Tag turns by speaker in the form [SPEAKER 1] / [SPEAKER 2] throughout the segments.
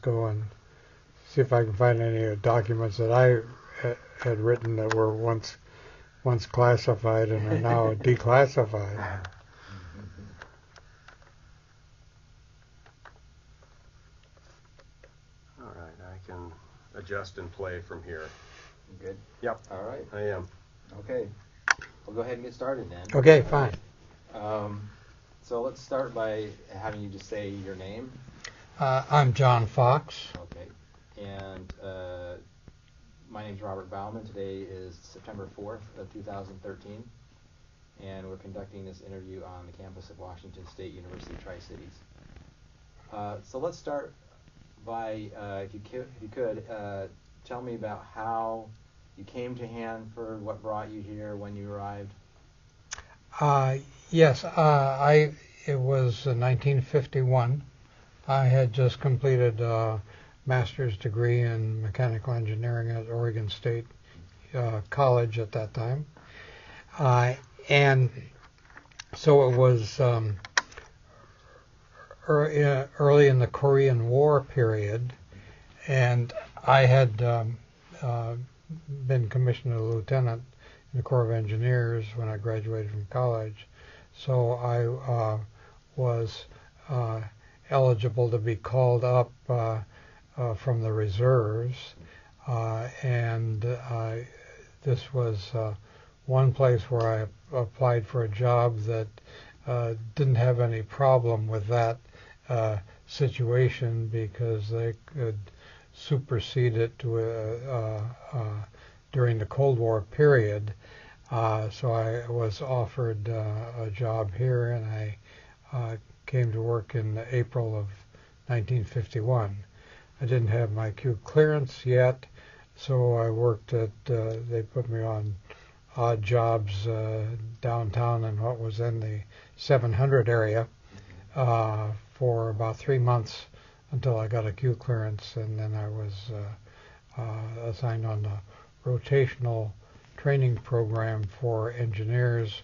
[SPEAKER 1] Francisco and see if I can find any documents that I had written that were once classified and are now declassified.
[SPEAKER 2] All right, I can adjust and play from here.
[SPEAKER 3] You good?
[SPEAKER 2] Yep.
[SPEAKER 3] All right.
[SPEAKER 2] I am.
[SPEAKER 3] Okay. We'll go ahead and get started then.
[SPEAKER 1] Okay, fine.
[SPEAKER 3] So let's start by having you just say your name.
[SPEAKER 1] I'm John Fox.
[SPEAKER 3] Okay. And my name's Robert Bauman. Today is September 4th of 2013. And we're conducting this interview on the campus of Washington State University Tri-Cities. So let's start by, if you could, tell me about how you came to Hanford, what brought you here, when you arrived.
[SPEAKER 1] Yes, it was 1951. I had just completed a master's degree in mechanical engineering at Oregon State College at that time. And so it was early in the Korean War period, and I had been commissioned as a lieutenant in the Corps of Engineers when I graduated from college. So I was eligible to be called up from the reserves, and this was one place where I applied for a job that didn't have any problem with that situation because they could supersede it during the Cold War period. So I was offered a job here, and I came to work in April of 1951. I didn't have my Q clearance yet, so I worked at, they put me on odd jobs downtown in what was in the 700 area for about 3 months until I got a Q clearance, and then I was assigned on the rotational training program for engineers,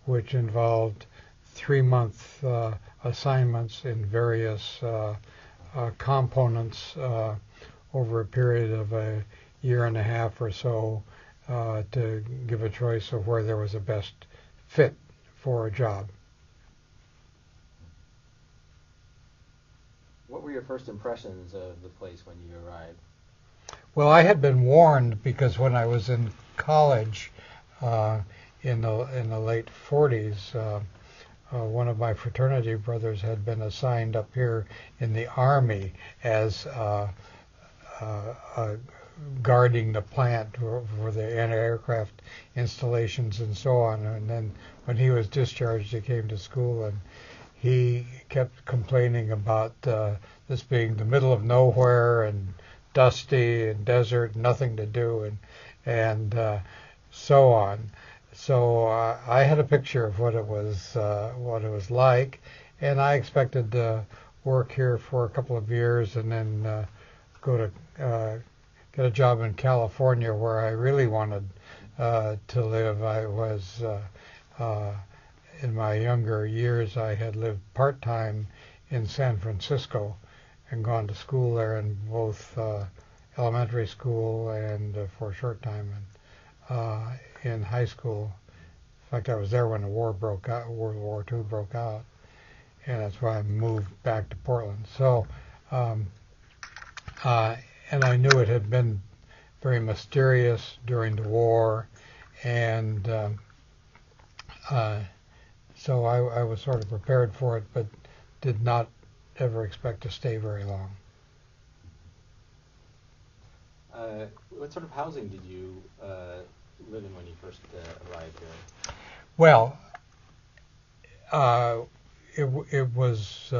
[SPEAKER 1] which involved 3-month assignments in various components over a period of a year and a half or so to give a choice of where there was a best fit for a job.
[SPEAKER 3] What were your first impressions of the place when you arrived?
[SPEAKER 1] Well, I had been warned because when I was in college in the late 40s, one of my fraternity brothers had been assigned up here in the Army as guarding the plant for the anti-aircraft installations and so on. And then when he was discharged, he came to school, and he kept complaining about this being the middle of nowhere and dusty and desert, nothing to do, and so on. So I had a picture of what it was like, and I expected to work here for a couple of years and then go to get a job in California, where I really wanted to live. I was in my younger years, I had lived part-time in San Francisco and gone to school there in both elementary school and for a short time in high school. In fact, I was there when the war broke out, World War II broke out, and that's why I moved back to Portland. So, and I knew it had been very mysterious during the war, and so I was sort of prepared for it, but did not ever expect to stay very long.
[SPEAKER 3] What sort of housing did you live in when you first arrived here?
[SPEAKER 1] Well, it was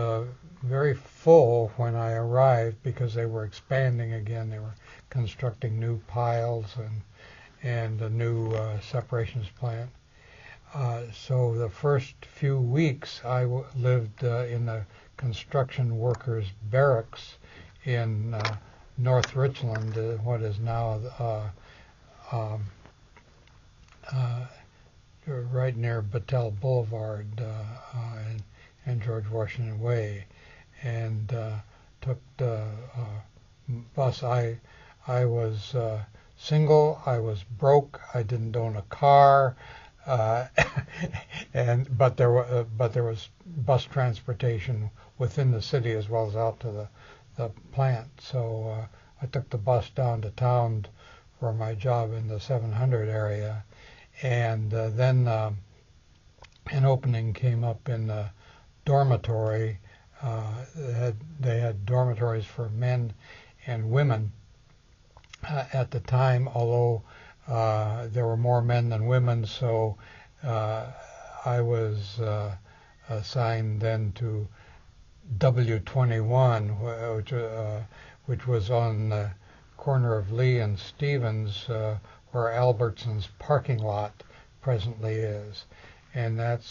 [SPEAKER 1] very full when I arrived because they were expanding again. They were constructing new piles and a new separations plant. So the first few weeks I lived in the construction workers barracks in North Richland, what is now right near Battelle Boulevard and George Washington Way, and took the bus. I was single. I was broke. I didn't own a car, uh, but there was bus transportation within the city as well as out to the plant. So I took the bus down to town for my job in the 700 area, and then an opening came up in the dormitory. They had dormitories for men and women at the time, although there were more men than women, so I was assigned then to W21, which was on the corner of Lee and Stevens, where Albertson's parking lot presently is, and that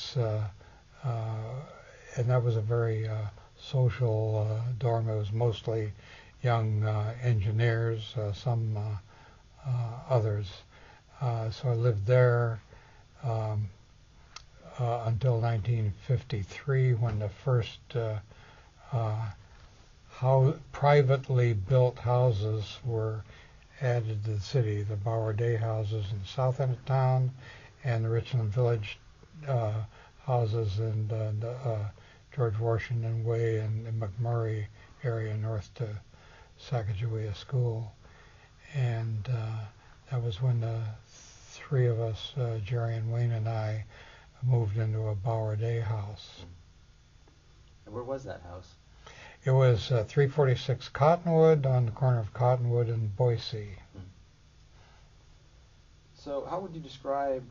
[SPEAKER 1] was a very social dorm. It was mostly young engineers, some others. So I lived there until 1953, when the first privately built houses were added to the city, the Bauer Day houses in the south end of town, and the Richland Village houses in the George Washington Way and the McMurray area north to Sacagawea School. And that was when the three of us, Jerry and Wayne and I, moved into a Bauer Day house.
[SPEAKER 3] And where was that house?
[SPEAKER 1] It was 346 Cottonwood, on the corner of Cottonwood and Boise.
[SPEAKER 3] So how would you describe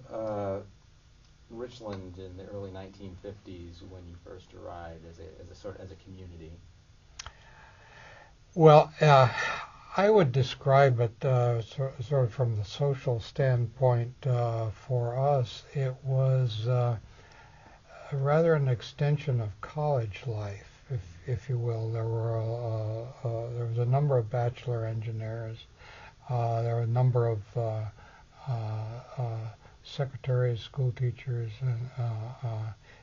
[SPEAKER 3] Richland in the early 1950s when you first arrived as a community?
[SPEAKER 1] Well, I would describe it sort of from the social standpoint. For us, it was rather an extension of college life, if you will. There was a number of bachelor engineers. There were a number of secretaries, school teachers,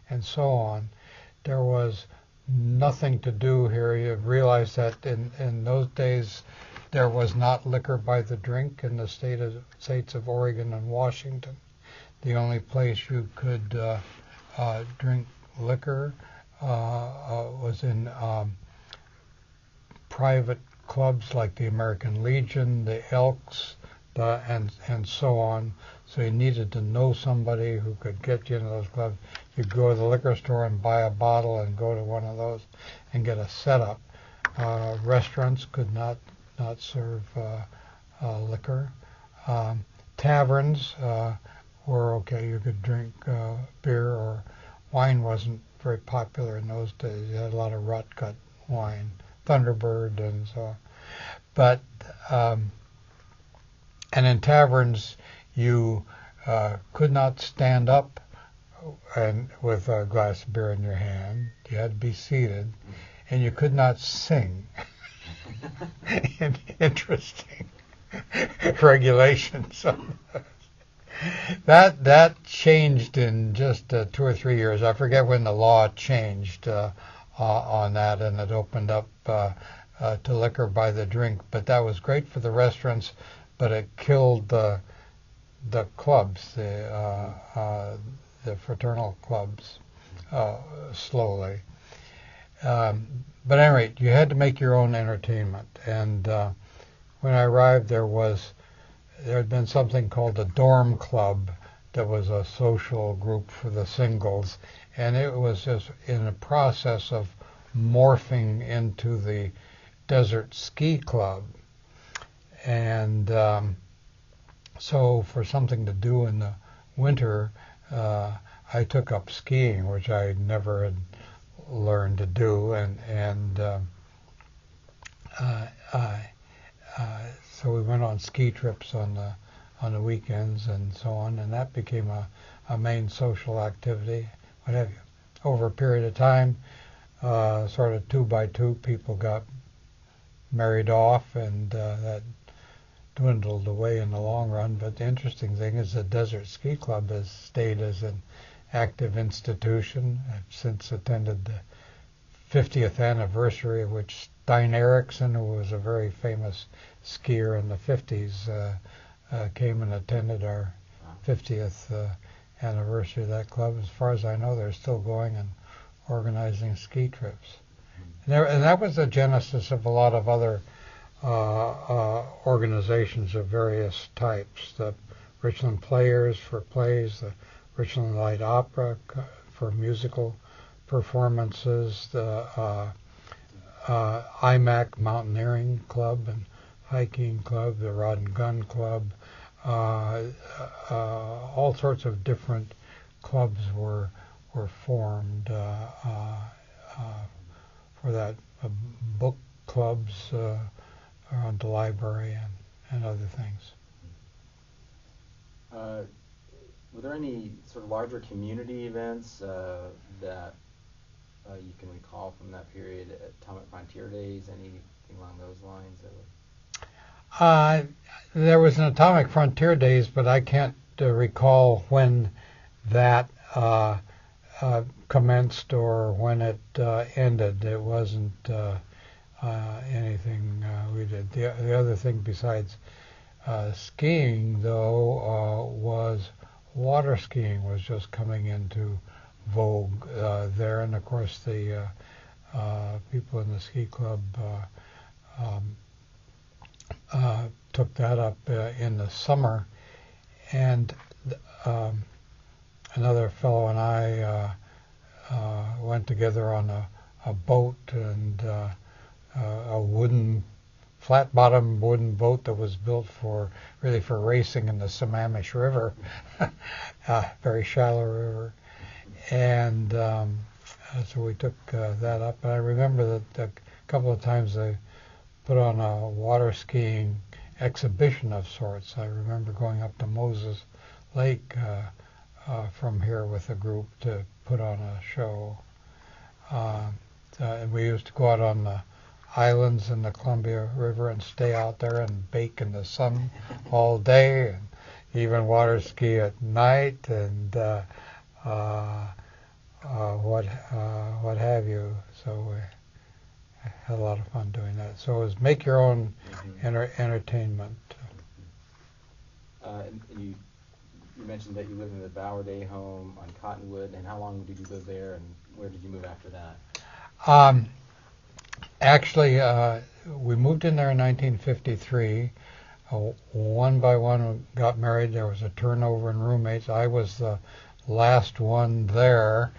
[SPEAKER 1] and so on. There was nothing to do here. You realize that in those days there was not liquor by the drink in the states of Oregon and Washington. The only place you could drink liquor was in private clubs like the American Legion, the Elks, and so on. So you needed to know somebody who could get you into those clubs. You'd go to the liquor store and buy a bottle and go to one of those and get a setup. Restaurants could not serve liquor. Taverns were okay. You could drink beer, or wine wasn't very popular in those days. You had a lot of rot-gut wine, Thunderbird and so on. But and in taverns, you could not stand up and with a glass of beer in your hand. You had to be seated, and you could not sing. Interesting regulations. That changed in just 2 or 3 years. I forget when the law changed on that, and it opened up to liquor by the drink. But that was great for the restaurants, but it killed the clubs, the fraternal clubs, slowly. But at any rate, you had to make your own entertainment. And when I arrived, there had been something called the Dorm Club, that was a social group for the singles, and it was just in a process of morphing into the Desert Ski Club. And so for something to do in the winter, I took up skiing, which I never had learned to do, and so we went on ski trips on the weekends and so on, and that became a main social activity, what have you. Over a period of time, sort of 2 by 2, people got married off, and that dwindled away in the long run. But the interesting thing is the Desert Ski Club has stayed as an active institution. I've since attended the 50th anniversary, which Stein Erikson, who was a very famous skier in the 50s, came and attended our 50th anniversary of that club. As far as I know, they're still going and organizing ski trips. And that was the genesis of a lot of other organizations of various types. The Richland Players for plays, the Richland Light Opera for musical performances, the IMAC Mountaineering Club and Hiking Club, the Rod and Gun Club. All sorts of different clubs were formed for that. Book clubs around the library and other things.
[SPEAKER 3] Were there any sort of larger community events that you can recall from that period? Atomic Frontier Days, anything along those lines?
[SPEAKER 1] There was an Atomic Frontier Days, but I can't recall when that commenced or when it ended. It wasn't anything we did. The other thing besides skiing, though, was water skiing was just coming into vogue there, and of course the people in the ski club took that up in the summer, and another fellow and I went together on a boat, and a flat-bottom wooden boat that was built for racing in the Sammamish River, very shallow river, and so we took that up. And I remember that a couple of times they put on a water skiing exhibition of sorts. I remember going up to Moses Lake from here with a group to put on a show. And we used to go out on the islands in the Columbia River and stay out there and bake in the sun all day, and even water ski at night, and what have you. So we had a lot of fun doing that. So it was make your own entertainment.
[SPEAKER 3] And you mentioned that you lived in the Bauer Day home on Cottonwood, and how long did you live there, and where did you move after that?
[SPEAKER 1] Actually, we moved in there in 1953. One by one got married. There was a turnover in roommates. I was the last one there.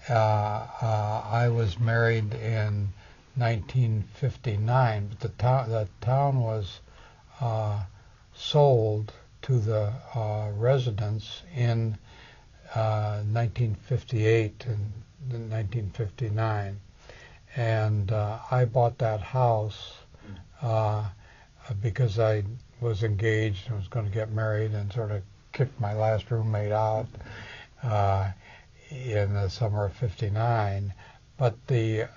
[SPEAKER 1] I was married in 1959, but the town was sold to the residents in 1958 and 1959. And I bought that house because I was engaged and was going to get married, and sort of kicked my last roommate out in the summer of '59. But in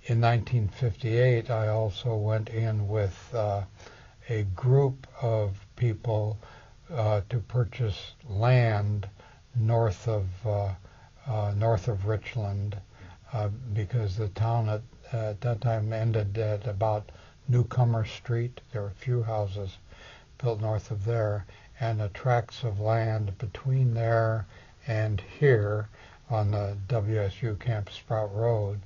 [SPEAKER 1] 1958, I also went in with a group of people to purchase land north of Richland. Because the town at that time ended at about Newcomer Street. There were a few houses built north of there, and the tracts of land between there and here on the WSU Camp Sprout Road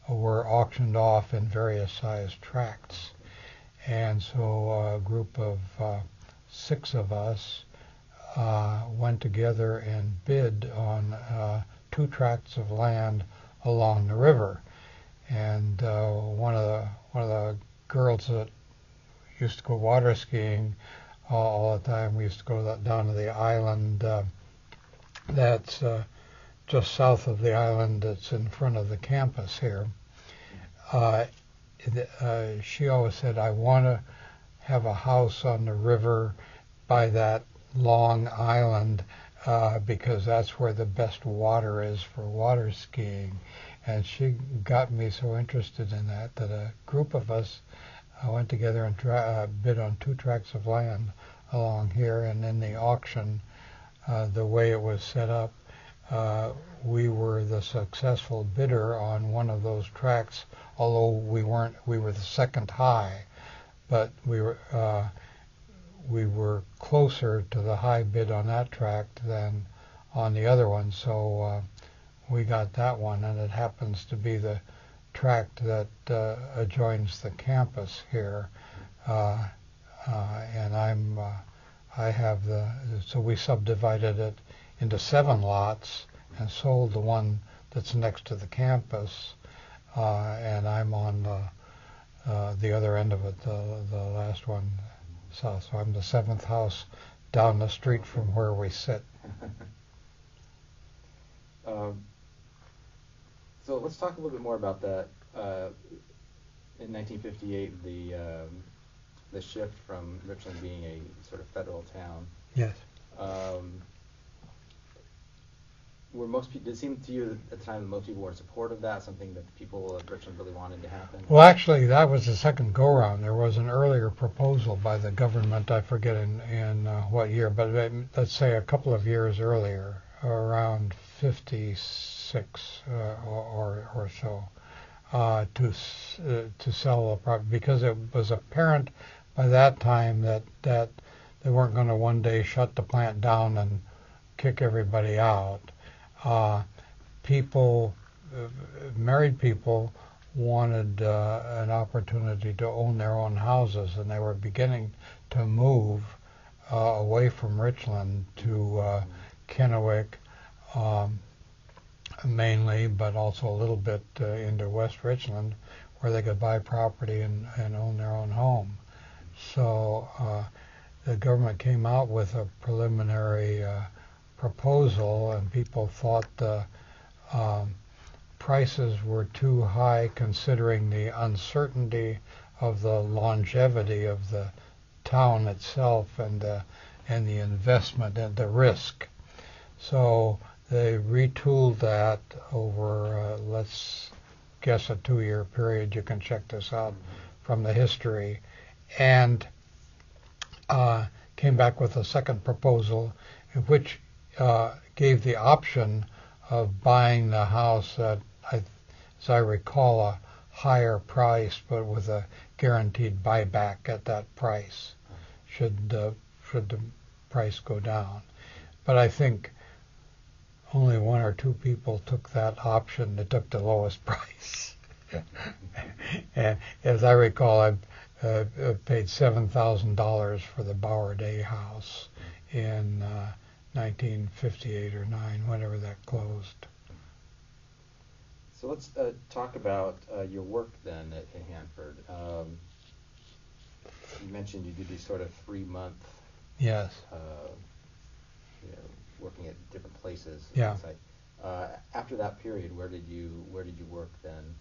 [SPEAKER 1] were auctioned off in various sized tracts. And so a group of 6 of us went together and bid on 2 tracts of land along the river, and one of the girls that used to go water skiing all the time, we used to go down to the island that's just south of the island that's in front of the campus here. She always said, I want to have a house on the river by that long island because that's where the best water is for water skiing. And she got me so interested in that a group of us went together and bid on 2 tracts of land along here. And in the auction, the way it was set up, we were the successful bidder on one of those tracts, although we were the second high, but we were closer to the high bid on that tract than on the other one, so we got that one, and it happens to be the tract that adjoins the campus here, and so we subdivided it into 7 lots and sold the one that's next to the campus, and I'm on the other end of it, the last one south. So I'm the 7th house down the street from where we sit.
[SPEAKER 3] So let's talk a little bit more about that. In 1958, the shift from Richland being a sort of federal town.
[SPEAKER 1] Yes.
[SPEAKER 3] Did it seem to you at the time that most people were in support of that, something that the people of Richland really wanted to happen?
[SPEAKER 1] Well, actually, that was the second go-round. There was an earlier proposal by the government, I forget in what year, but let's say a couple of years earlier, around 56 or so, to sell the property, because it was apparent by that time that they weren't going to one day shut the plant down and kick everybody out. Married people wanted an opportunity to own their own houses, and they were beginning to move away from Richland to Kennewick, mainly, but also a little bit into West Richland, where they could buy property and own their own home. So the government came out with a preliminary proposal, and people thought the prices were too high considering the uncertainty of the longevity of the town itself and the investment and the risk. So they retooled that over, let's guess, a 2-year period. You can check this out from the history, and came back with a second proposal, in which gave the option of buying the house at, as I recall, a higher price, but with a guaranteed buyback at that price, should the price go down. But I think only 1 or 2 people took that option. They took the lowest price. And as I recall, I paid $7,000 for the Bower Day house in 1958 or 9, whenever that closed.
[SPEAKER 3] So let's talk about your work then at Hanford. You mentioned you did these sort of 3-month,
[SPEAKER 1] Yes.
[SPEAKER 3] Working at different places.
[SPEAKER 1] Yeah.
[SPEAKER 3] After that period, where did you work then?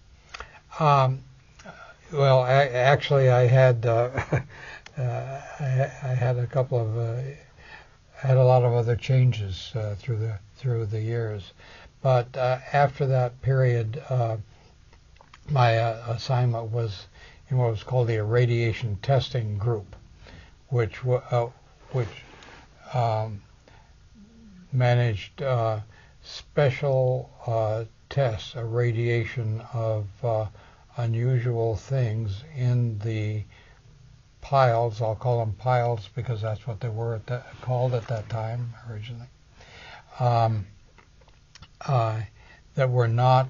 [SPEAKER 1] Well, actually, I had I had a couple of I had a lot of other changes through the years, but after that period, my assignment was in what was called the Irradiation Testing Group, which managed special tests, irradiation of unusual things in the piles. I'll call them piles because that's what they were called at that time originally, that were not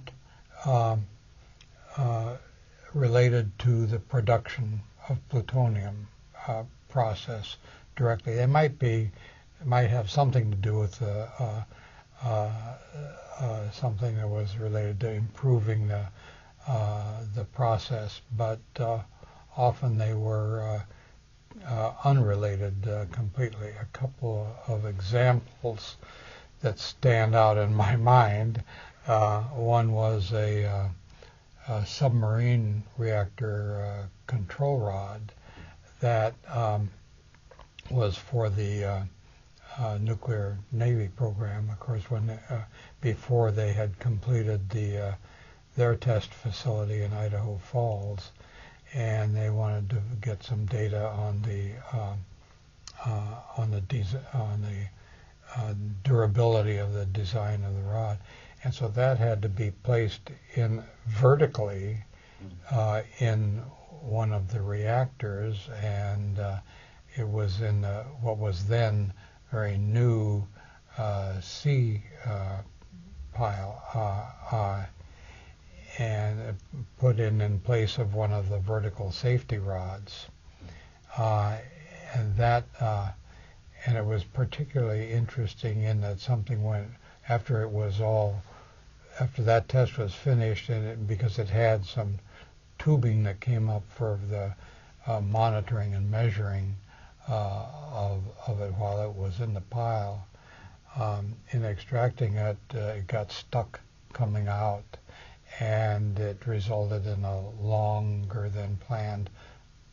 [SPEAKER 1] related to the production of plutonium process directly. They might have something to do with something that was related to improving the process, but often they were unrelated completely. A couple of examples that stand out in my mind. One was a submarine reactor control rod that was for the nuclear Navy program, of course, before they had completed their test facility in Idaho Falls, and they wanted to get some data on the durability of the design of the rod. And so that had to be placed in vertically in one of the reactors, and it was in what was then very new C pile, and put in place of one of the vertical safety rods. And that and it was particularly interesting in that something went after that test was finished, and because it had some tubing that came up for the monitoring and measuring of it while it was in the pile. In extracting it, it got stuck coming out, and it resulted in a longer than planned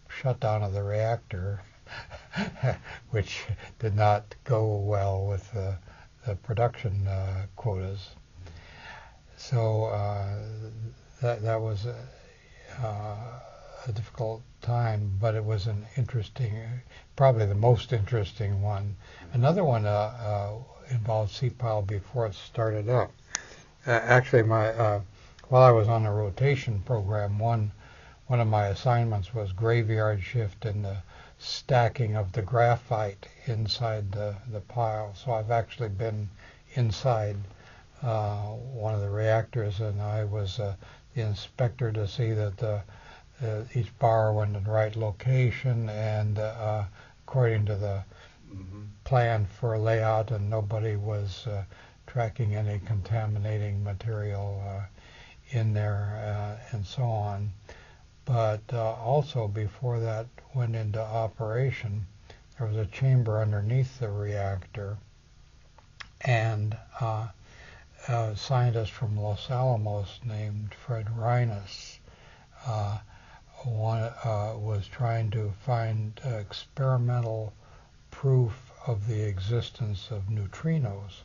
[SPEAKER 1] shutdown of the reactor, which did not go well with the production quotas. So that was a difficult time, but it was an interesting, probably the most interesting one. Another one involved C-pile before it started up. Actually, while I was on a rotation program, one of my assignments was graveyard shift and the stacking of the graphite inside the pile. So I've actually been inside one of the reactors, and I was the inspector to see that each bar went in the right location and according to the plan for layout, and nobody was tracking any contaminating material in there and so on. But also before that went into operation, there was a chamber underneath the reactor, and a scientist from Los Alamos named Fred Reines was trying to find experimental proof of the existence of neutrinos,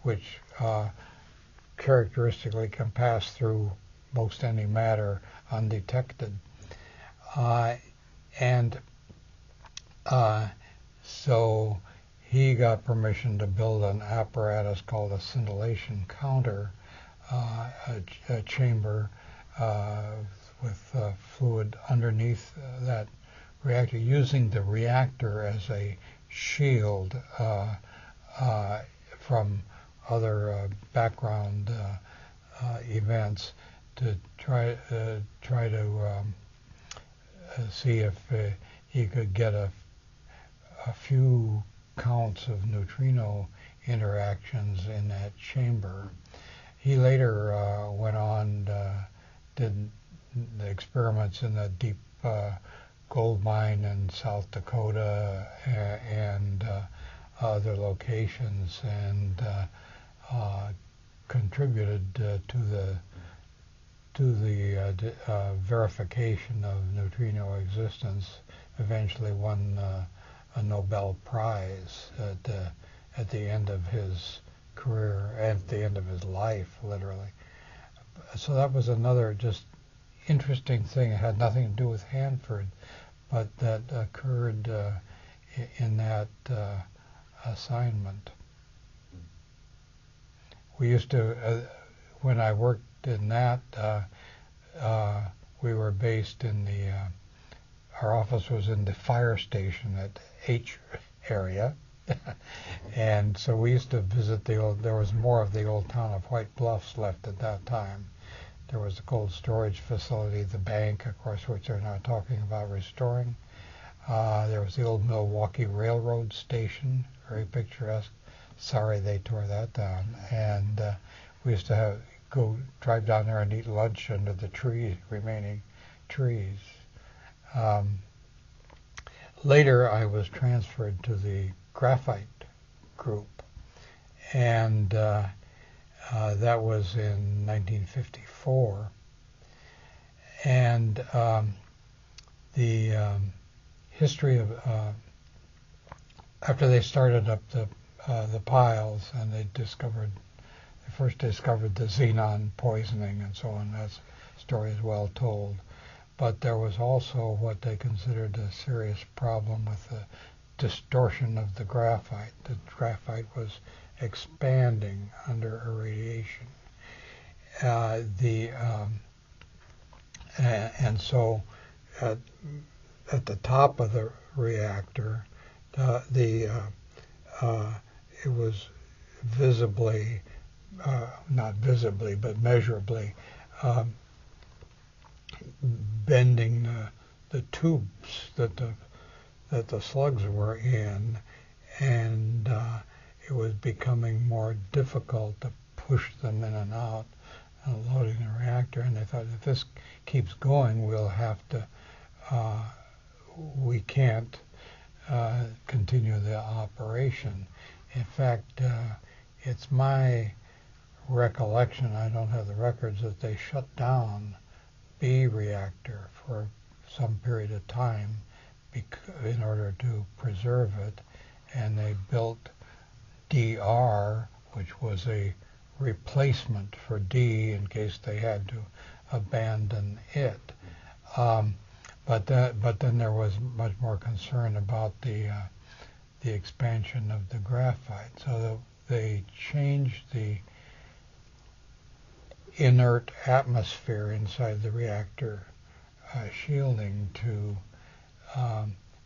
[SPEAKER 1] which characteristically can pass through most any matter undetected. So he got permission to build an apparatus called a scintillation counter, a chamber with fluid underneath that reactor, using the reactor as a shield from other background events to try to see if he could get a few counts of neutrino interactions in that chamber. He later went on, did the experiments in the deep gold mine in South Dakota and other locations, and contributed to the verification of neutrino existence. Eventually won a Nobel Prize at the end of his career, at the end of his life, literally. So that was another just interesting thing. It had nothing to do with Hanford, but that occurred in that assignment. We used to, when I worked in that, we were based in our office was in the fire station at H area. And so we used to visit there was more of the old town of White Bluffs left at that time. There was the cold storage facility, the bank, of course, which they're now talking about restoring. There was the old Milwaukee Railroad station, very picturesque. Sorry they tore that down. And we used to drive down there and eat lunch under the remaining trees. Later, I was transferred to the graphite group, and that was in 1954. And the history of after they started up the piles, and they first discovered the xenon poisoning and so on. That story is well told. But there was also what they considered a serious problem with the distortion of the graphite. The graphite was expanding under irradiation. And so at the top of the reactor, it was visibly, not visibly, but measurably bending the tubes that the slugs were in, and it was becoming more difficult to push them in and out, loading the reactor. And they thought, if this keeps going, we can't continue the operation. In fact, it's my recollection, I don't have the records, that they shut down B reactor for some period of time in order to preserve it, and they built DR, which was a replacement for D in case they had to abandon it. But then there was much more concern about the expansion of the graphite. So they changed the inert atmosphere inside the reactor shielding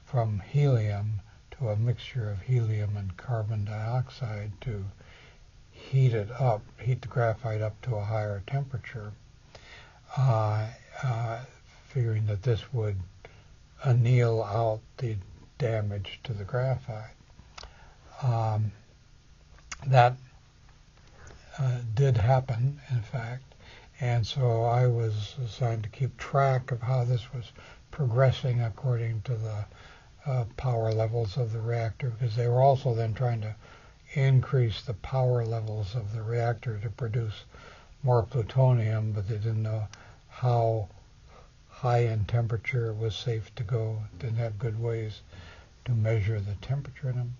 [SPEAKER 1] from helium to a mixture of helium and carbon dioxide to heat the graphite up to a higher temperature, figuring that this would anneal out the damage to the graphite. That did happen, in fact, and so I was assigned to keep track of how this was progressing according to the power levels of the reactor, because they were also then trying to increase the power levels of the reactor to produce more plutonium, but they didn't know how high in temperature it was safe to go, didn't have good ways to measure the temperature in them.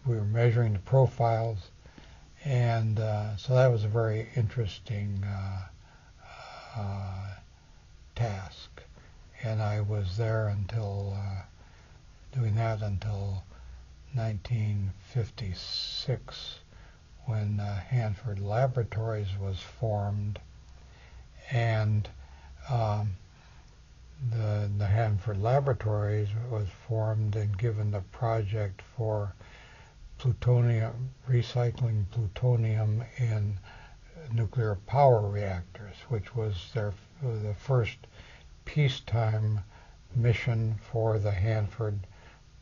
[SPEAKER 1] We were measuring the profiles, and so that was a very interesting task. And I was there until doing that until 1956, when Hanford Laboratories was formed, and the Hanford Laboratories was formed and given the project for recycling plutonium in nuclear power reactors, which was the first peacetime mission for the Hanford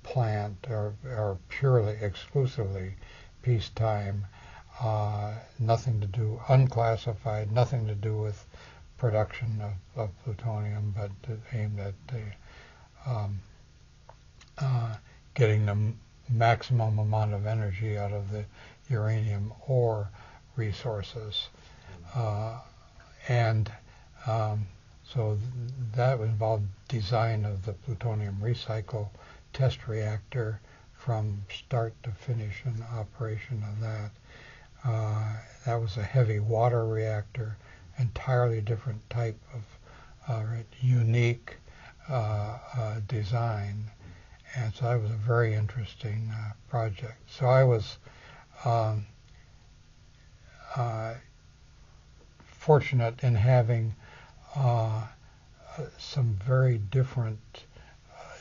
[SPEAKER 1] plant, or purely, exclusively peacetime, nothing to do, unclassified, nothing to do with production of plutonium, but aimed at getting the maximum amount of energy out of the uranium ore resources. So that involved design of the plutonium recycle test reactor from start to finish and operation of that. That was a heavy water reactor, entirely different type of unique design. And so that was a very interesting project. So I was fortunate in having some very different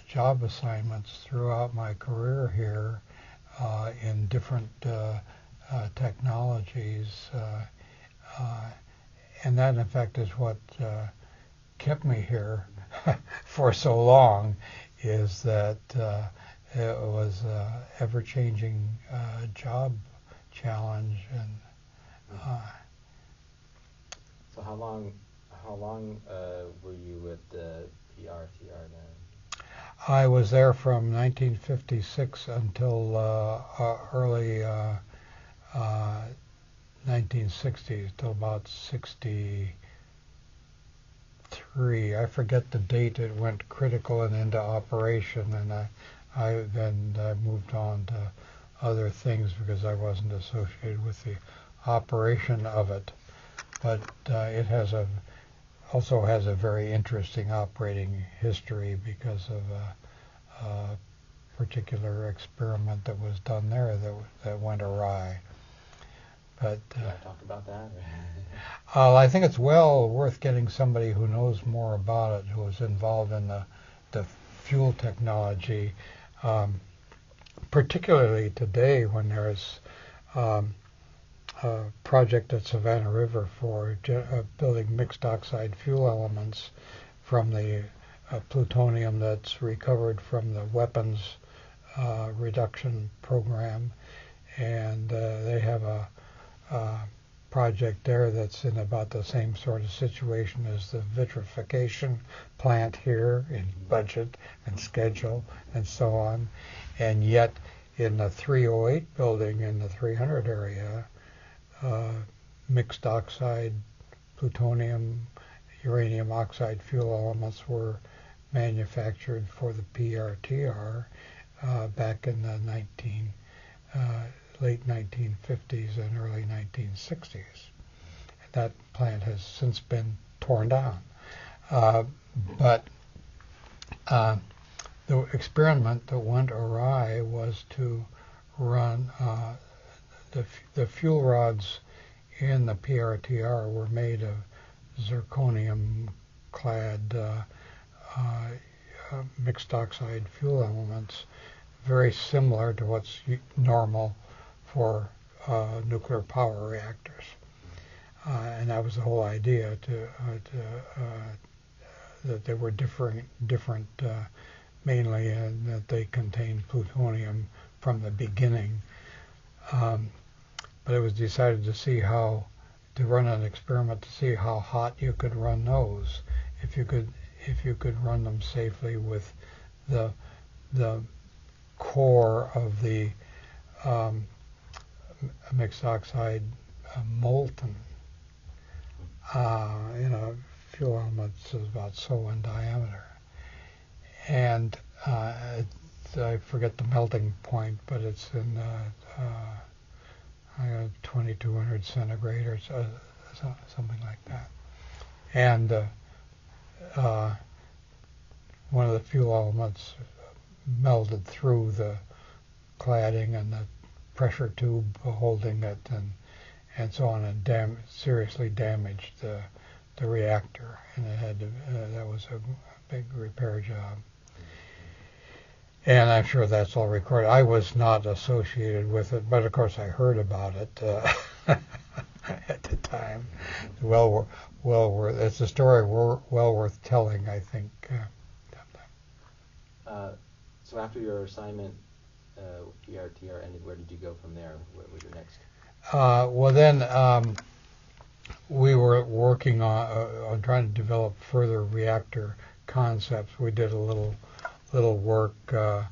[SPEAKER 1] job assignments throughout my career here in different technologies. And that, in fact, is what kept me here for so long, is that it was an ever-changing job challenge. And
[SPEAKER 3] so how long were you with the PRTR then?
[SPEAKER 1] I was there from 1956 until early 1960s, till about 63. I forget the date it went critical and into operation, and I moved on to other things because I wasn't associated with the operation of it. But it also has a very interesting operating history because of particular experiment that was done there that went awry. But
[SPEAKER 3] Do you want to talk about that?
[SPEAKER 1] I think it's well worth getting somebody who knows more about it, who is involved in the fuel technology, particularly today when there's a project at Savannah River for building mixed oxide fuel elements from the plutonium that's recovered from the weapons reduction program, and they have a project there that's in about the same sort of situation as the vitrification plant here in budget and schedule and so on. And yet in the 308 building in the 300 area, mixed oxide plutonium uranium oxide fuel elements were manufactured for the PRTR back in the late 1950s and early 1960s. That plant has since been torn down. But the experiment that went awry was to run the fuel rods in the PRTR were made of zirconium-clad mixed oxide fuel elements, very similar to what's normal for nuclear power reactors. And that was the whole idea, that they were different mainly in that they contained plutonium from the beginning. But it was decided to run an experiment to see how hot you could run those, if you could run them safely with the core of the mixed oxide molten. Fuel elements is about so in diameter, and I forget the melting point, but it's in 2200 centigrade or something like that. And one of the fuel elements melted through the cladding and the pressure tube holding it, and so on, and seriously damaged the reactor, and it had to, that was a big repair job. And I'm sure that's all recorded. I was not associated with it, but of course I heard about it at the time. Well worth. It's a story well worth telling, I think.
[SPEAKER 3] So after your assignment with PRTR ended, where did you go from there? What was your next?
[SPEAKER 1] Well, then we were working on trying to develop further reactor concepts. We did a little work for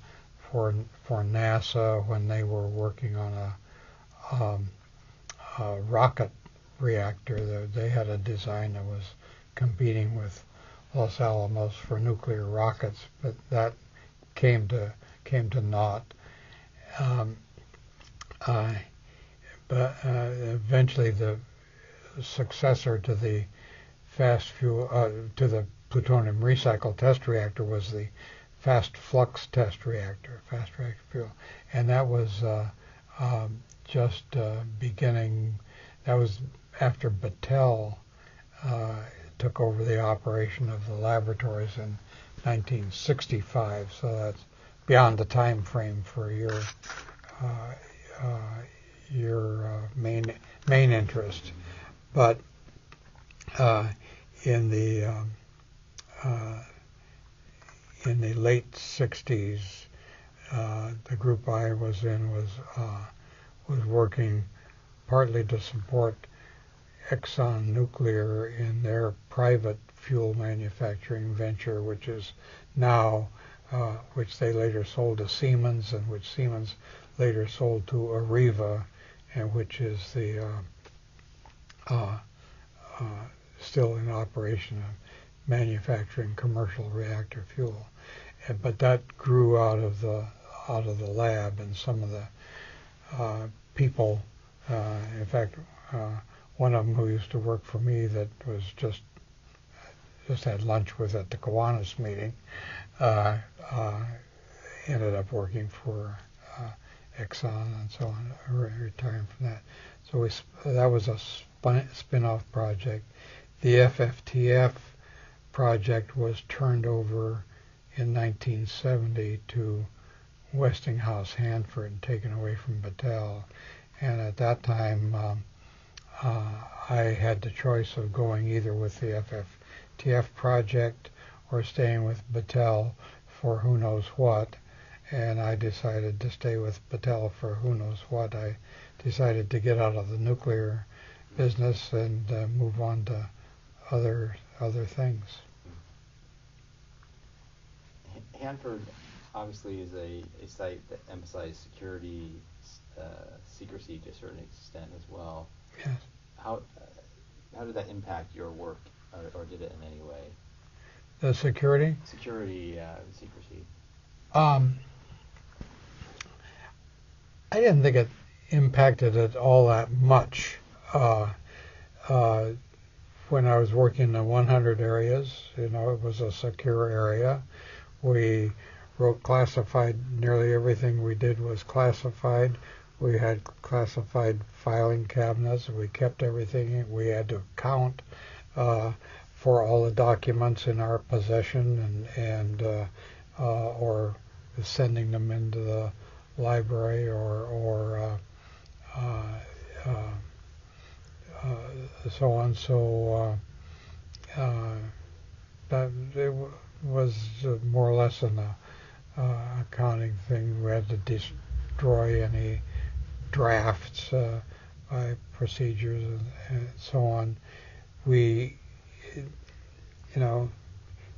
[SPEAKER 1] NASA when they were working on a rocket reactor. They had a design that was competing with Los Alamos for nuclear rockets, but that came to naught. But eventually the successor to the fast fuel to the plutonium recycle test reactor was the fast flux test reactor, fast reactor fuel, and that was just beginning. That was after Battelle took over the operation of the laboratories in 1965. So that's beyond the time frame for your main interest. But in the late 60s, the group I was in was working partly to support Exxon Nuclear in their private fuel manufacturing venture, which is now, which they later sold to Siemens, and which Siemens later sold to Areva, and which is the still in operation of manufacturing commercial reactor fuel. But that grew out of the lab, and some of the people, in fact, one of them who used to work for me that was just had lunch with at the Kiwanis meeting, ended up working for Exxon and so on, retiring from that. So that was a spin-off project. The FFTF project was turned over in 1970 to Westinghouse Hanford and taken away from Battelle. And at that time, I had the choice of going either with the FFTF project or staying with Battelle for who knows what. And I decided to stay with Battelle for who knows what. I decided to get out of the nuclear business and move on to other things.
[SPEAKER 3] Hanford obviously is a site that emphasizes security, secrecy to a certain extent as well.
[SPEAKER 1] Yes.
[SPEAKER 3] How did that impact your work, or did it in any way?
[SPEAKER 1] The security?
[SPEAKER 3] Security, secrecy.
[SPEAKER 1] I didn't think it impacted it all that much. When I was working in the 100 areas, it was a secure area. We wrote classified. Nearly everything we did was classified. We had classified filing cabinets. We kept everything. We had to count for all the documents in our possession and or sending them into the library or so on. So that it was more or less an accounting thing. We had to destroy any drafts by procedures and so on. We, you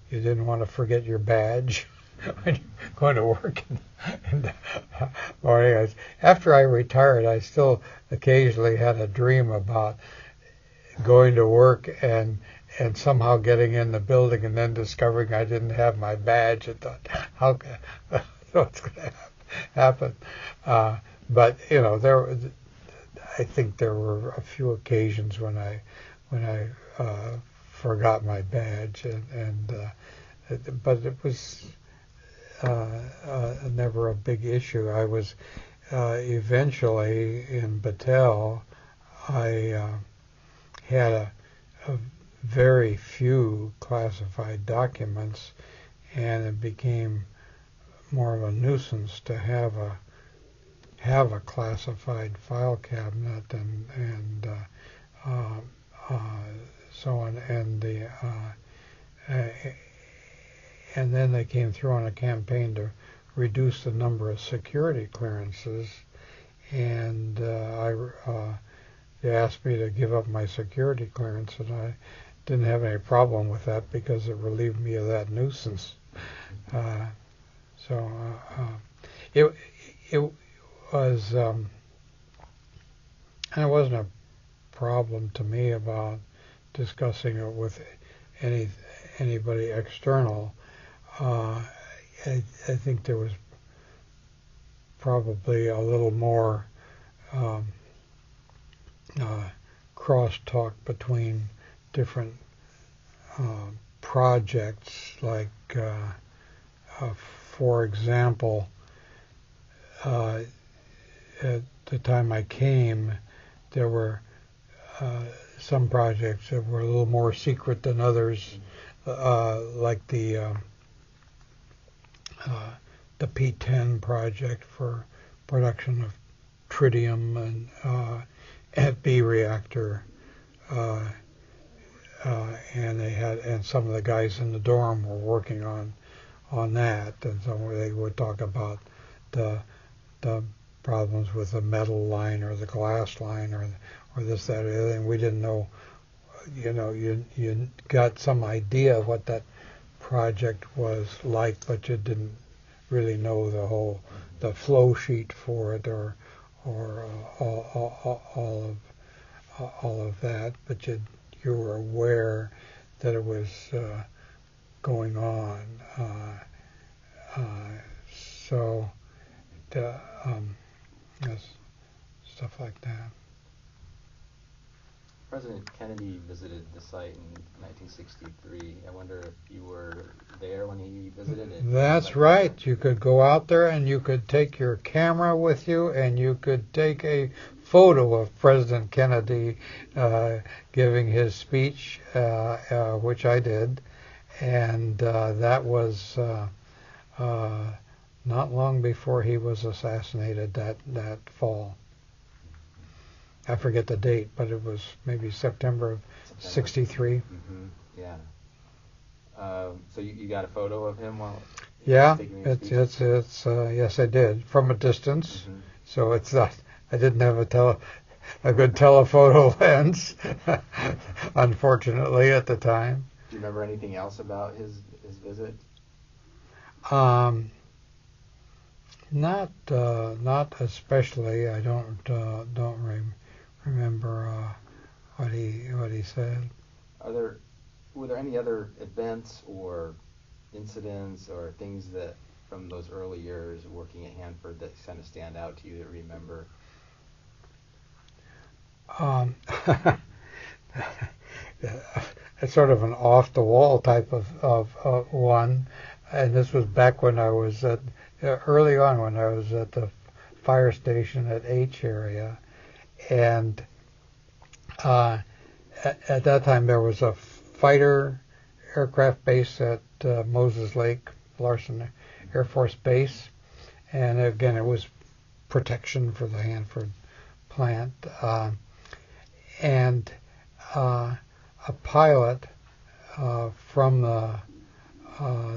[SPEAKER 1] didn't want to forget your badge when you're going to work. Well, anyways, after I retired, I still occasionally had a dream about going to work and somehow getting in the building and then discovering I didn't have my badge. I thought, what's going to happen? But I think there were a few occasions when I forgot my badge, but it was never a big issue. I was eventually in Battelle. I had a very few classified documents, and it became more of a nuisance to have a classified file cabinet and so on, and then they came through on a campaign to reduce the number of security clearances, and they asked me to give up my security clearance, and I didn't have any problem with that because it relieved me of that nuisance. It was, and it wasn't a problem to me about discussing it with anybody external. I think there was probably a little more crosstalk between different projects, like for example, at the time I came, there were some projects that were a little more secret than others, like the P10 project for production of tritium and at B reactor, and some of the guys in the dorm were working on that, and they would talk about the problems with the metal line or the glass line or this, that, or the other, and we didn't know. You got some idea of what that project was like, but you didn't really know the flow sheet for it or all of that, but you were aware that it was going on. So yes, stuff like that.
[SPEAKER 3] President Kennedy visited the site in 1963. I wonder if you were there when he visited it.
[SPEAKER 1] That's right. You could go out there and you could take your camera with you and you could take a photo of President Kennedy giving his speech, which I did. And that was not long before he was assassinated that fall. I forget the date, but it was maybe September of '63.
[SPEAKER 3] Mm-hmm. Yeah. So you got a photo of him while?
[SPEAKER 1] Yeah,
[SPEAKER 3] taking his
[SPEAKER 1] it's
[SPEAKER 3] speech?
[SPEAKER 1] yes, I did from a distance.
[SPEAKER 3] Mhm.
[SPEAKER 1] So it's not. I didn't have a good telephoto lens, unfortunately, at the time.
[SPEAKER 3] Do you remember anything else about his visit?
[SPEAKER 1] Not especially. I don't remember what he said.
[SPEAKER 3] Were there any other events or incidents or things that from those early years working at Hanford that kind of stand out to you that you remember?
[SPEAKER 1] It's sort of an off-the-wall type of one, and this was back when I was early on when I was at the fire station at H area, and at that time there was a fighter aircraft base at Moses Lake, Larson Air Force Base, and again it was protection for the Hanford plant, and a pilot from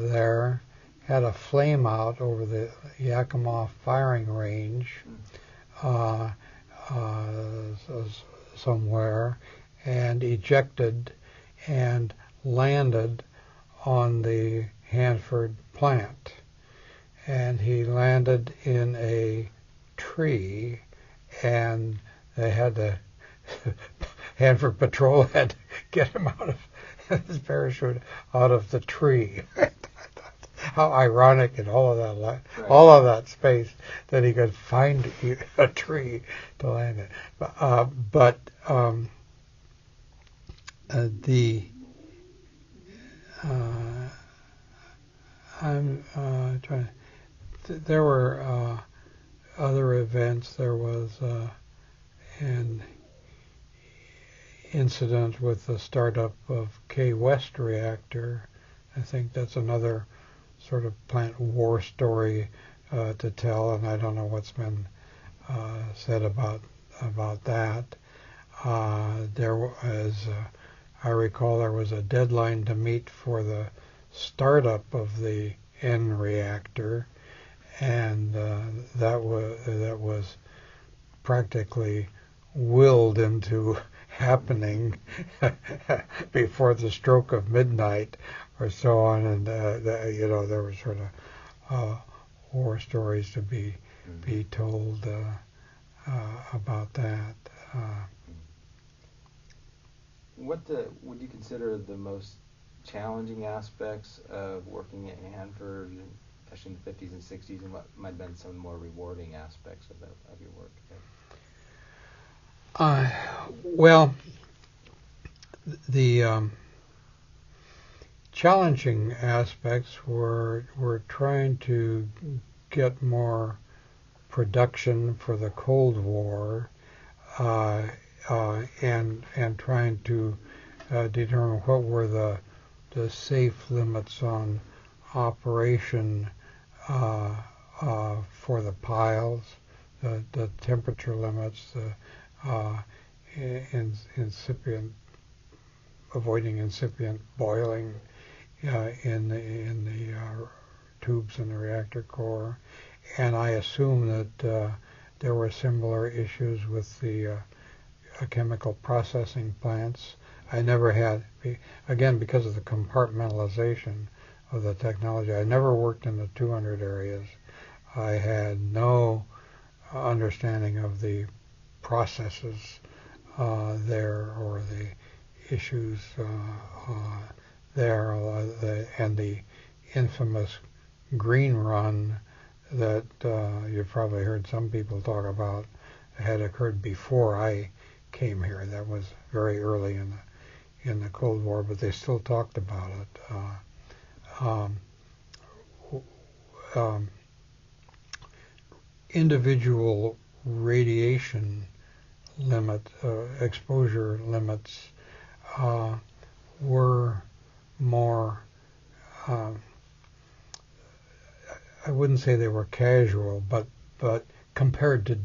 [SPEAKER 1] there had a flame out over the Yakima firing range somewhere, and ejected and landed on the Hanford plant. And he landed in a tree, and they had to Hanford Patrol had to get him out of his parachute out of the tree. How ironic in all of that space that he could find a tree to land in. I'm trying. There were other events. There was an incident with the startup of K West reactor. I think that's another sort of plant war story to tell, and I don't know what's been said about that. There was, I recall, there was a deadline to meet for the startup of the N reactor, and that was practically willed into happening before the stroke of midnight or so on, and there were sort of war stories to be told about that.
[SPEAKER 3] What would you consider the most challenging aspects of working at Hanford, especially in the 50s and 60s, and what might have been some more rewarding aspects of your work there?
[SPEAKER 1] Well, the challenging aspects were trying to get more production for the Cold War, and trying to determine what were the safe limits on operation for the piles, the temperature limits, incipient, avoiding incipient boiling in the tubes in the reactor core, and I assume that there were similar issues with the chemical processing plants. I never had, again, because of the compartmentalization of the technology, I never worked in the 200 areas. I had no understanding of the processes there, or the issues there, and the infamous green run that you've probably heard some people talk about had occurred before I came here. That was very early in the Cold War, but they still talked about it. Individual radiation exposure limits were more, I wouldn't say they were casual, but compared to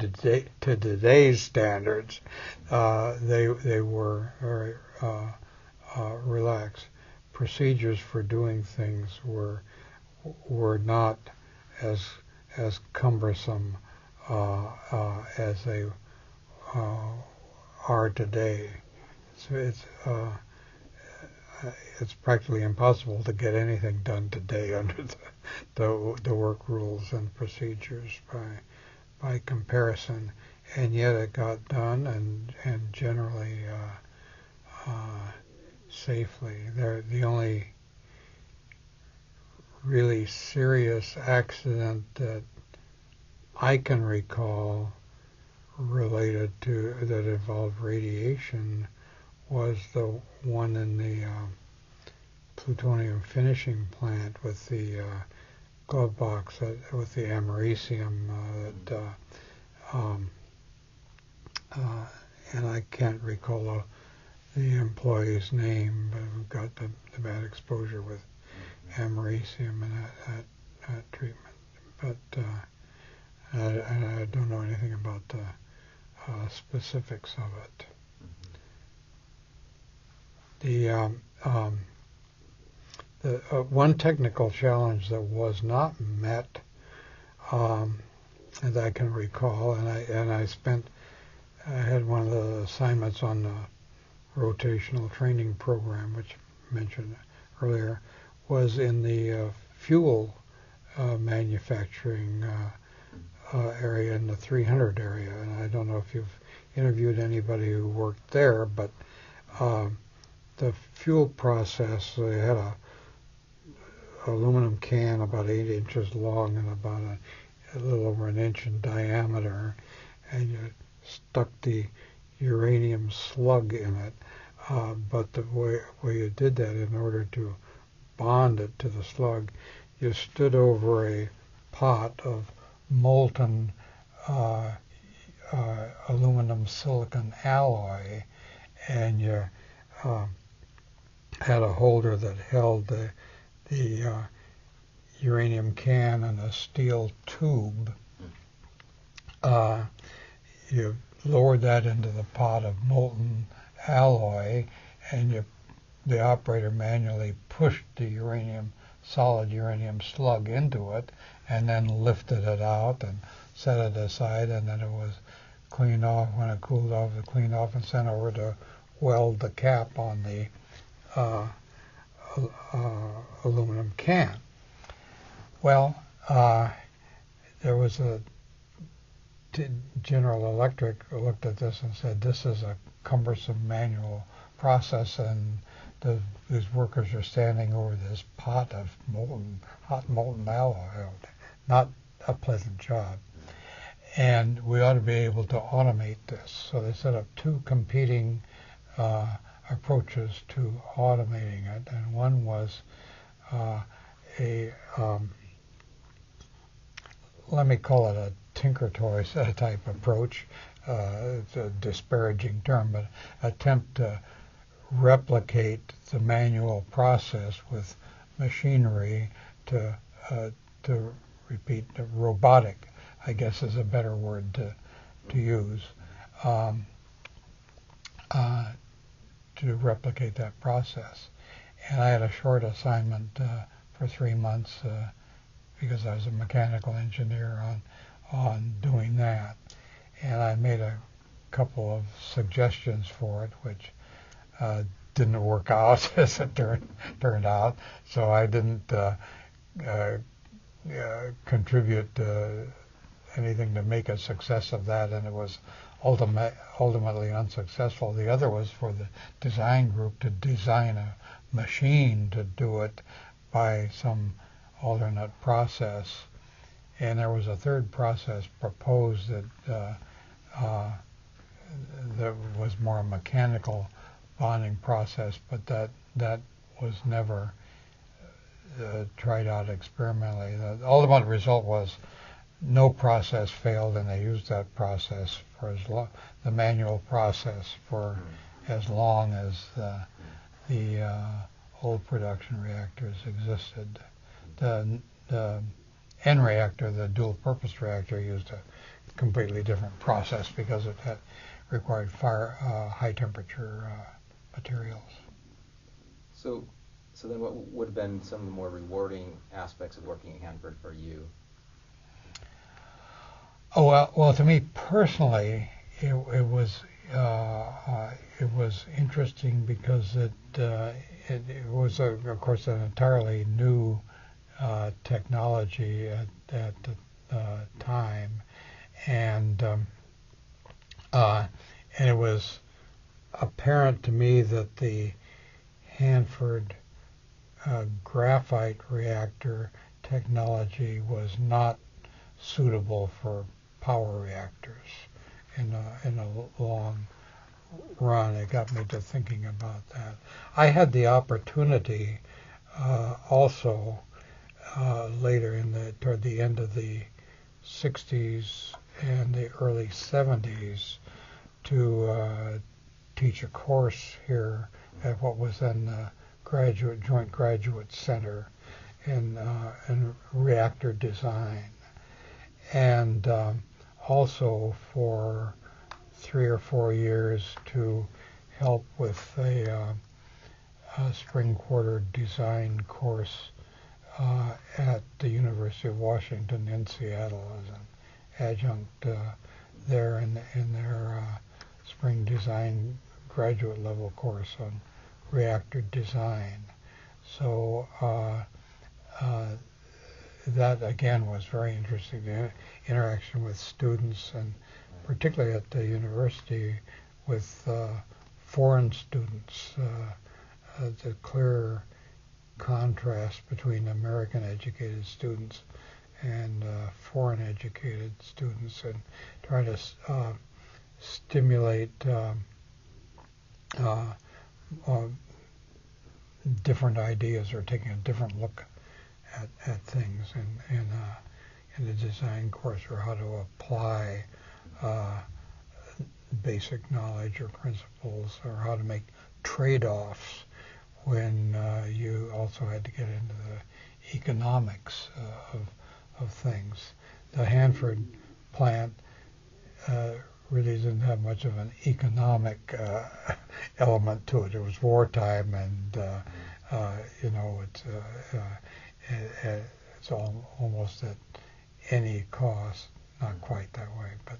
[SPEAKER 1] today's standards, they were very relaxed. Procedures for doing things were not as cumbersome as they are today. So it's practically impossible to get anything done today under the work rules and procedures by comparison, and yet it got done and generally safely. The only really serious accident that I can recall related to that involved radiation was the one in the plutonium finishing plant with the glove box with the americium and I can't recall the employee's name, but who got the bad exposure with americium and that treatment. But I don't know anything about the specifics of it. The one technical challenge that was not met, as I can recall, and I had one of the assignments on the rotational training program, which I mentioned earlier, was in the fuel manufacturing area in the 300 area. And I don't know if you've interviewed anybody who worked there, but the fuel process, they had a aluminum can about 8 inches long and about a little over an inch in diameter, and you stuck the uranium slug in it. But the way you did that, in order to bond it to the slug, you stood over a pot of molten aluminum silicon alloy, and you had a holder that held the uranium can in a steel tube. You lowered that into the pot of molten alloy, and the operator manually pushed the solid uranium slug into it, and then lifted it out and set it aside, and then it was cleaned off. When it cooled off, it was cleaned off and sent over to weld the cap on the aluminum can. Well, there was General Electric looked at this and said, this is a cumbersome manual process, and these workers are standing over this pot of hot molten alloy. Not a pleasant job. And we ought to be able to automate this. So they set up two competing approaches to automating it, and one was let me call it a tinker toy type approach. It's a disparaging term, but attempt to replicate the manual process with machinery to repeat. Robotic, I guess, is a better word to use, to replicate that process. And I had a short assignment for 3 months because I was a mechanical engineer on doing that. And I made a couple of suggestions for it, which didn't work out as it turned out. So I didn't contribute anything to make a success of that, and it was ultimately unsuccessful. The other was for the design group to design a machine to do it by some alternate process. And there was a third process proposed that that was more a mechanical bonding process, but that was never tried out experimentally. The ultimate result was no process failed, and they used that process for the manual process for as long as the old production reactors existed. The N reactor, the dual-purpose reactor, used a completely different process because it had required high-temperature materials.
[SPEAKER 3] So then what would have been some of the more rewarding aspects of working at Hanford for you?
[SPEAKER 1] Oh well, to me personally, it was interesting because it was of course an entirely new technology at the time, and it was apparent to me that the Hanford graphite reactor technology was not suitable for power reactors in a long run. It got me to thinking about that. I had the opportunity also later toward the end of the 60s and the early 70s to teach a course here at what was then the Joint Graduate Center in reactor design, and also for 3 or 4 years to help with a spring quarter design course at the University of Washington in Seattle as an adjunct there in their spring design graduate level course on reactor design. So that again was very interesting, the interaction with students, and particularly at the university with foreign students, the clear contrast between American educated students and foreign educated students, and trying to stimulate different ideas or taking a different look at things in the design course, or how to apply basic knowledge or principles, or how to make trade-offs when you also had to get into the economics of things. The Hanford plant really didn't have much of an economic element to it. It was wartime, and it's almost at any cost. Not quite that way, but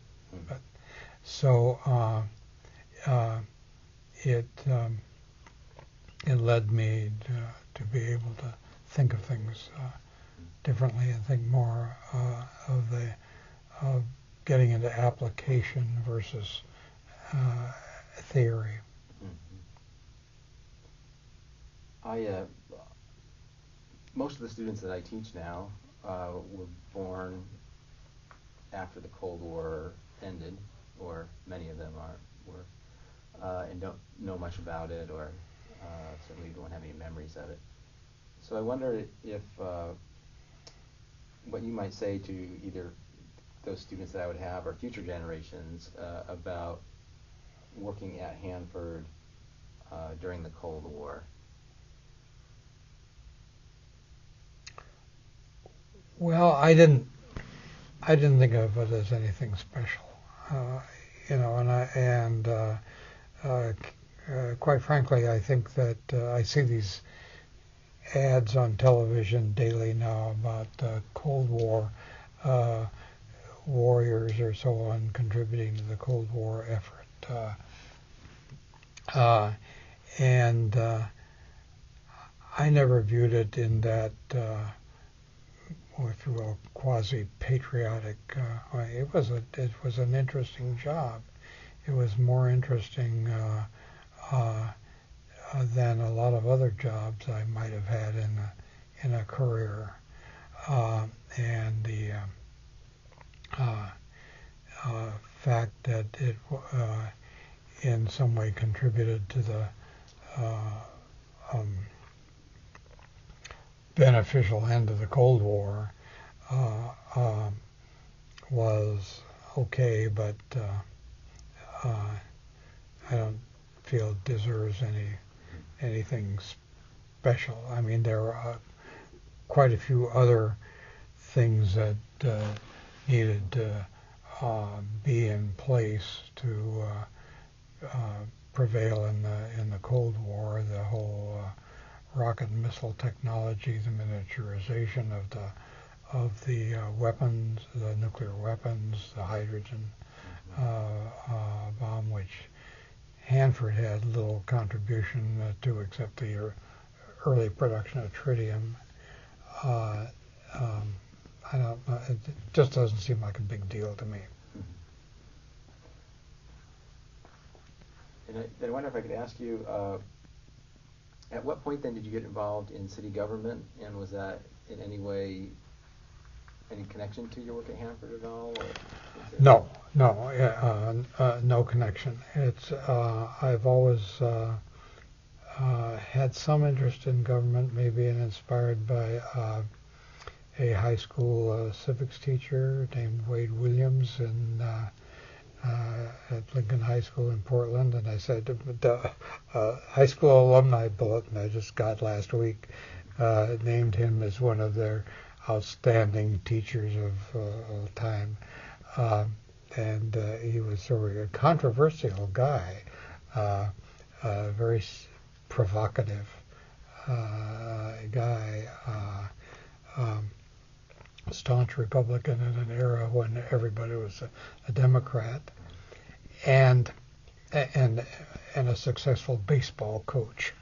[SPEAKER 1] so it led me to be able to think of things differently and think more of getting into application versus theory.
[SPEAKER 3] Most of the students that I teach now were born after the Cold War ended, or many of them were, and don't know much about it, or certainly don't have any memories of it. So I wonder if what you might say to either those students that I would have or future generations about working at Hanford during the Cold War.
[SPEAKER 1] Well, I didn't think of it as anything special, quite frankly, I think that I see these ads on television daily now about Cold War warriors or so on contributing to the Cold War effort, and I never viewed it in that, if you will, quasi-patriotic way. It was an interesting job. It was more interesting than a lot of other jobs I might have had in a career, and the fact that it in some way contributed to the um, beneficial end of the Cold War was okay, but I don't feel it deserves anything special. I mean, there are quite a few other things that needed to be in place to prevail in the Cold War. The whole rocket and missile technology, the miniaturization of the weapons, the nuclear weapons, the hydrogen bomb, which Hanford had little contribution to except the early production of tritium. I don't know. It just doesn't seem like a big deal to me.
[SPEAKER 3] And I wonder if I could ask you, at what point then did you get involved in city government, and was that in any way any connection to your work at Hanford at all?
[SPEAKER 1] No, no connection. It's I've always had some interest in government, maybe inspired by a high school civics teacher named Wade Williams at Lincoln High School in Portland, and I said the high school alumni bulletin I just got last week named him as one of their outstanding teachers of all time, and he was sort of a controversial guy, very provocative guy, staunch Republican in an era when everybody was a Democrat, and a successful baseball coach,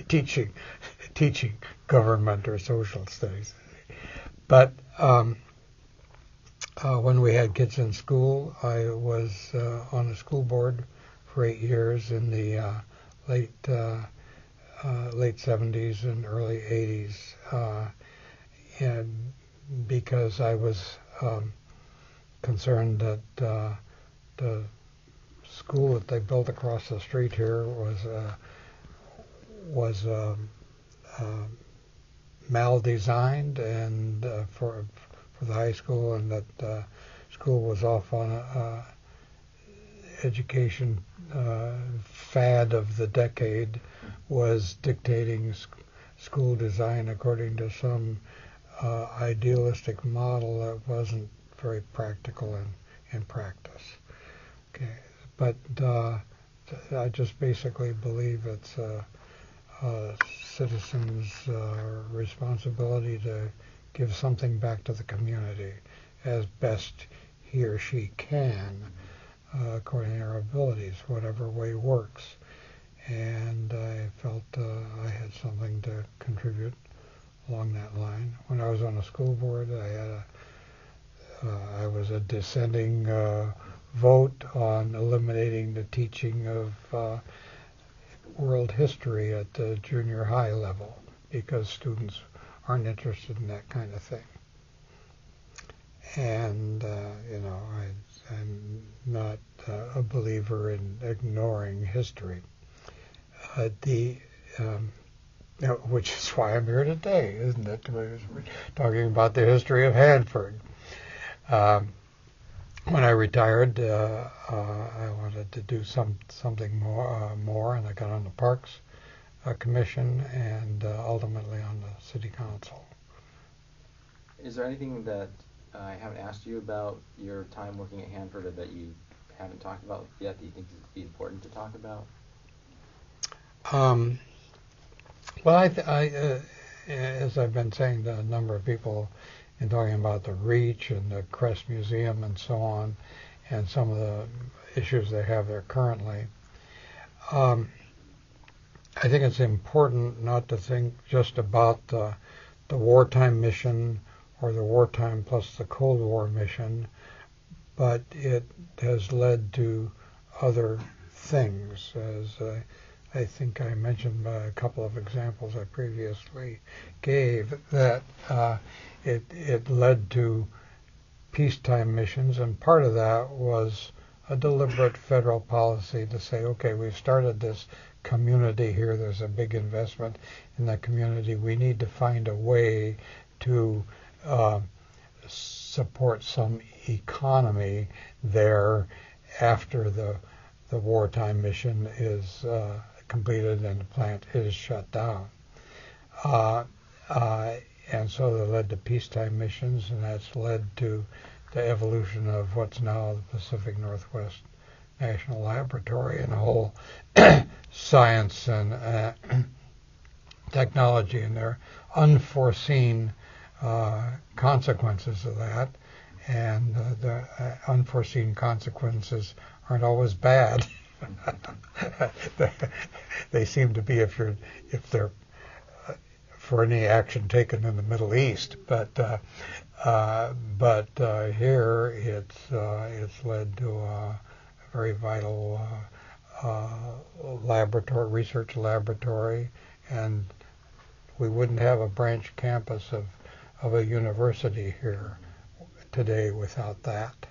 [SPEAKER 1] teaching government or social studies. But when we had kids in school, I was on the school board for 8 years in the late 70s and early 80s. And because I was concerned that the school that they built across the street here was mal-designed and for the high school, and that school was off on a education fad of the decade, was dictating school design according to some idealistic model that wasn't very practical in practice. Okay, but I just basically believe it's a citizen's responsibility to give something back to the community as best he or she can, according to their abilities, whatever way works. And I felt I had something to contribute along that line. When I was on the school board, I was a dissenting vote on eliminating the teaching of world history at the junior high level because students aren't interested in that kind of thing. And I'm not a believer in ignoring history. Which is why I'm here today, isn't it? We're talking about the history of Hanford. When I retired, I wanted to do something more, and I got on the Parks Commission and ultimately on the City Council.
[SPEAKER 3] Is there anything that I haven't asked you about your time working at Hanford or that you haven't talked about yet that you think would be important to talk about?
[SPEAKER 1] Well, as I've been saying to a number of people in talking about the Reach and the Crest Museum and so on, and some of the issues they have there currently, I think it's important not to think just about the wartime mission or the wartime plus the Cold War mission, but it has led to other things, as I think I mentioned by a couple of examples I previously gave, that it led to peacetime missions, and part of that was a deliberate federal policy to say, okay, we've started this community here. There's a big investment in that community. We need to find a way to support some economy there after the wartime mission is completed and the plant is shut down. And so that led to peacetime missions, and that's led to the evolution of what's now the Pacific Northwest National Laboratory and a whole science and technology, and there are unforeseen consequences of that, and the unforeseen consequences aren't always bad. They seem to be if they're for any action taken in the Middle East, but here it's led to a very vital research laboratory, and we wouldn't have a branch campus of a university here today without that.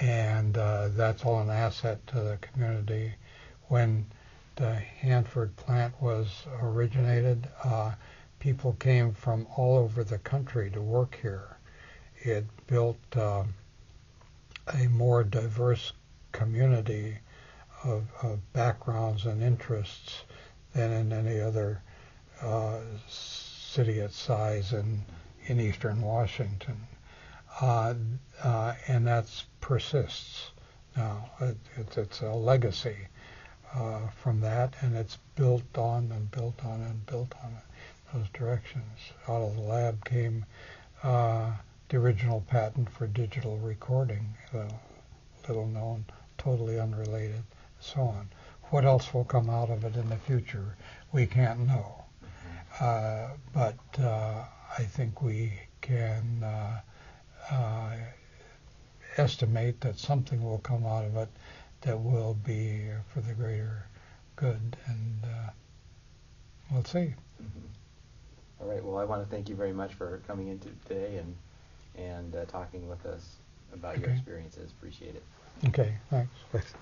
[SPEAKER 1] And that's all an asset to the community. When the Hanford plant was originated, people came from all over the country to work here. It built a more diverse community of backgrounds and interests than in any other city its size in eastern Washington. And that persists now. It's a legacy from that, and it's built on and built on and built on those directions. Out of the lab came the original patent for digital recording, little known, totally unrelated, so on. What else will come out of it in the future? We can't know. But I think we can estimate that something will come out of it that will be for the greater good, and we'll see.
[SPEAKER 3] All right. Well, I want to thank you very much for coming in today and talking with us about your experiences. Appreciate it.
[SPEAKER 1] Okay, thanks.